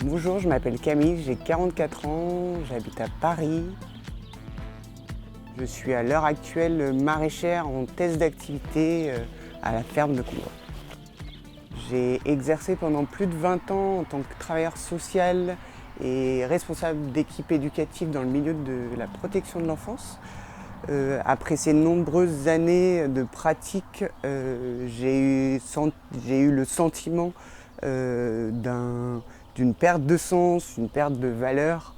Bonjour, je m'appelle Camille, j'ai 44 ans, j'habite à Paris. Je suis à l'heure actuelle maraîchère en test d'activité à la ferme de Combreux. J'ai exercé pendant plus de 20 ans en tant que travailleur social et responsable d'équipe éducative dans le milieu de la protection de l'enfance. Après ces nombreuses années de pratique, j'ai eu le sentiment d'une perte de sens, une perte de valeur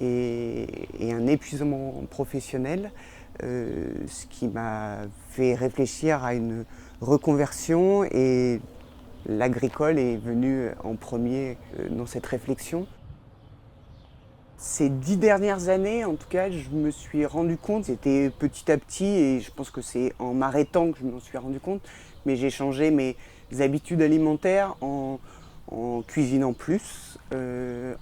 et un épuisement professionnel, ce qui m'a fait réfléchir à une reconversion et l'agricole est venu en premier dans cette réflexion. Ces 10 dernières années, en tout cas, je me suis rendu compte, c'était petit à petit, et je pense que c'est en m'arrêtant que je m'en suis rendu compte, mais j'ai changé mes habitudes alimentaires en cuisinant plus,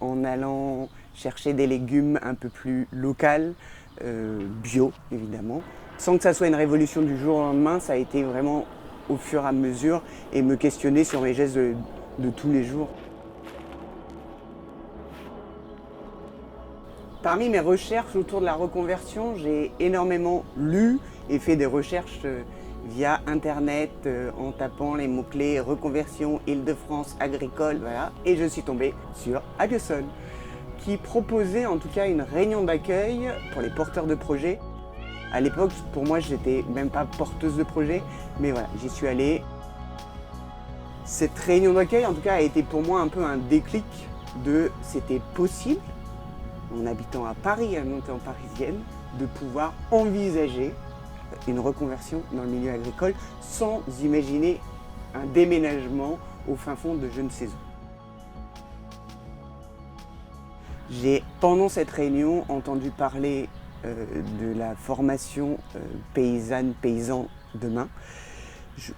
en allant chercher des légumes un peu plus locaux, bio évidemment. Sans que ça soit une révolution du jour au lendemain, ça a été vraiment au fur et à mesure et me questionner sur mes gestes de tous les jours. Parmi mes recherches autour de la reconversion, j'ai énormément lu et fait des recherches via internet en tapant les mots-clés reconversion Île-de-France agricole, voilà, et je suis tombé sur Abiosol, qui proposait en tout cas une réunion d'accueil pour les porteurs de projets. À l'époque, pour moi, j'étais même pas porteuse de projet, mais voilà, j'y suis allée. Cette réunion d'accueil, en tout cas, a été pour moi un peu un déclic de c'était possible, en habitant à Paris, à monter en parisienne, de pouvoir envisager une reconversion dans le milieu agricole sans imaginer un déménagement au fin fond de je ne sais où. J'ai, pendant cette réunion, entendu parler de la formation paysan demain,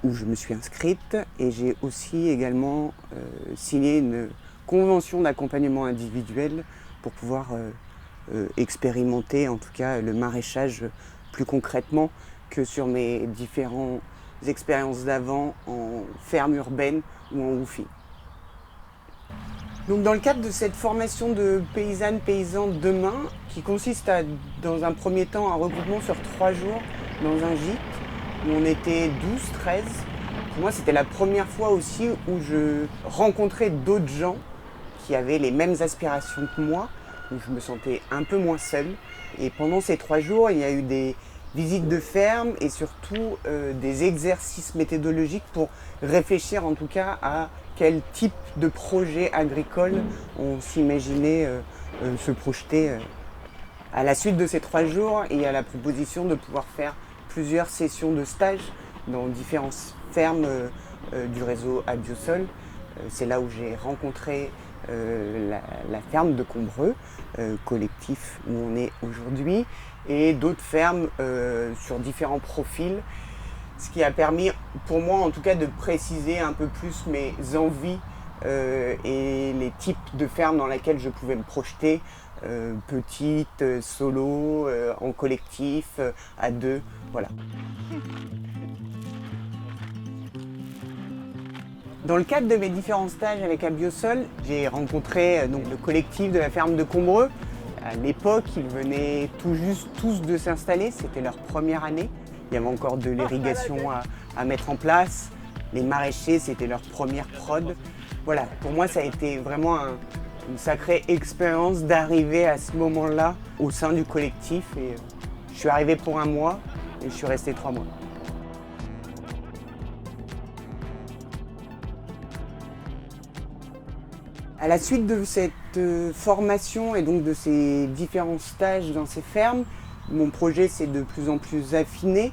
où je me suis inscrite, et j'ai aussi également signé une convention d'accompagnement individuel pour pouvoir expérimenter en tout cas le maraîchage plus concrètement que sur mes différentes expériences d'avant en ferme urbaine ou en WOFI. Donc dans le cadre de cette formation de paysans demain, qui consiste dans un premier temps, un regroupement sur 3 jours dans un gîte, où on était 12, 13, pour moi c'était la première fois aussi où je rencontrais d'autres gens qui avaient les mêmes aspirations que moi, où je me sentais un peu moins seul. Et pendant ces 3 jours, il y a eu des visites de ferme et surtout des exercices méthodologiques pour réfléchir en tout cas à quel type de projet agricole on s'imaginait se projeter. À la suite de ces 3 jours, il y a la proposition de pouvoir faire plusieurs sessions de stage dans différentes fermes du réseau Abiosol. C'est là où j'ai rencontré la ferme de Combreux, collectif où on est aujourd'hui, et d'autres fermes sur différents profils, ce qui a permis pour moi en tout cas de préciser un peu plus mes envies et les types de fermes dans lesquelles je pouvais me projeter, petite, solo, en collectif, à deux, voilà. Dans le cadre de mes différents stages avec Abiosol, j'ai rencontré donc, le collectif de la ferme de Combreux. À l'époque, ils venaient tout juste tous de s'installer, c'était leur première année. Il y avait encore de l'irrigation à mettre en place. Les maraîchers, c'était leur première prod. Voilà, pour moi, ça a été vraiment une sacrée expérience d'arriver à ce moment-là au sein du collectif. Et, je suis arrivé pour 1 mois et je suis resté 3 mois. À la suite de cette formation et donc de ces différents stages dans ces fermes, mon projet s'est de plus en plus affiné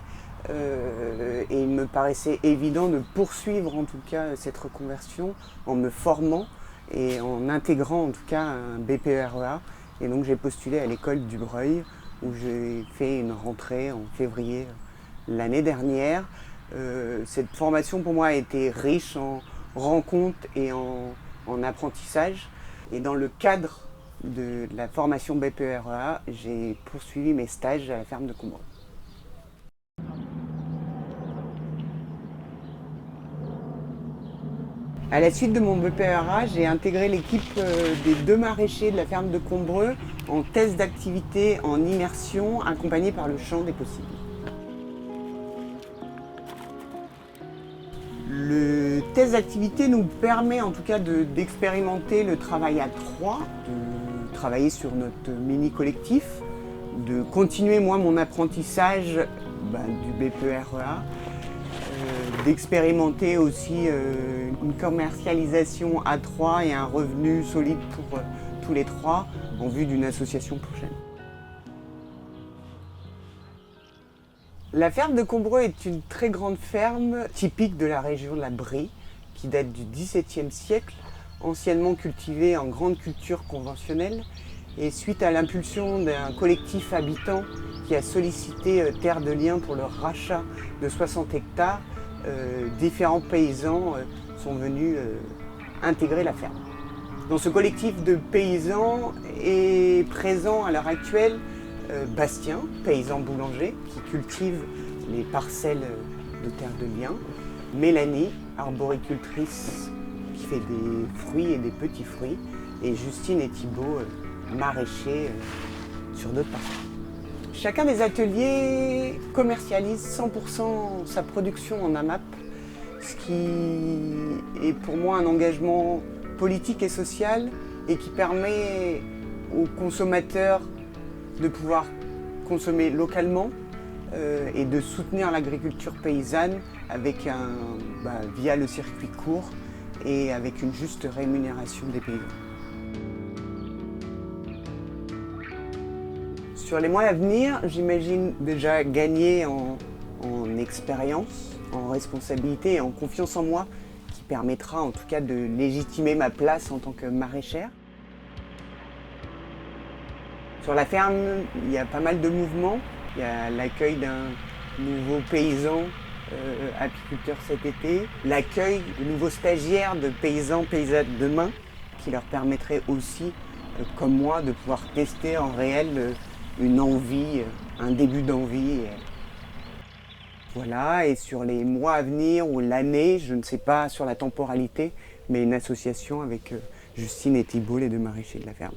et il me paraissait évident de poursuivre en tout cas cette reconversion en me formant et en intégrant en tout cas un BPREA. Et donc j'ai postulé à l'école du Breuil où j'ai fait une rentrée en février l'année dernière. Cette formation pour moi a été riche en rencontres et en apprentissage. Et dans le cadre de la formation BPREA, j'ai poursuivi mes stages à la ferme de Combreux. À la suite de mon BPRA, j'ai intégré l'équipe des 2 maraîchers de la ferme de Combreux en test d'activité en immersion, accompagné par le champ des possibles. Le test d'activité nous permet en tout cas d'expérimenter le travail à 3, de travailler sur notre mini-collectif, de continuer moi mon apprentissage du BPREA, d'expérimenter aussi une commercialisation à 3 et un revenu solide pour tous les 3 en vue d'une association prochaine. La ferme de Combreux est une très grande ferme typique de la région de la Brie qui date du XVIIe siècle, anciennement cultivée en grande culture conventionnelle et suite à l'impulsion d'un collectif habitant qui a sollicité Terre de Liens pour le rachat de 60 hectares, différents paysans sont venus intégrer la ferme. Dans ce collectif de paysans est présent à l'heure actuelle Bastien, paysan boulanger, qui cultive les parcelles de Terre de Liens, Mélanie, arboricultrice, qui fait des fruits et des petits fruits, et Justine et Thibault, maraîchers sur d'autres parcelles. Chacun des ateliers commercialise 100% sa production en AMAP, ce qui est pour moi un engagement politique et social et qui permet aux consommateurs de pouvoir consommer localement et de soutenir l'agriculture paysanne avec via le circuit court et avec une juste rémunération des paysans. Sur les mois à venir, j'imagine déjà gagner en expérience, en responsabilité et en confiance en moi, qui permettra en tout cas de légitimer ma place en tant que maraîchère. Sur la ferme, il y a pas mal de mouvements. Il y a l'accueil d'un nouveau paysan apiculteur cet été, l'accueil de nouveaux stagiaires de paysans, paysannes demain, qui leur permettrait aussi, comme moi, de pouvoir tester en réel une envie, un début d'envie. Voilà, et sur les mois à venir ou l'année, je ne sais pas sur la temporalité, mais une association avec Justine et Thibault, les 2 maraîchers de la ferme.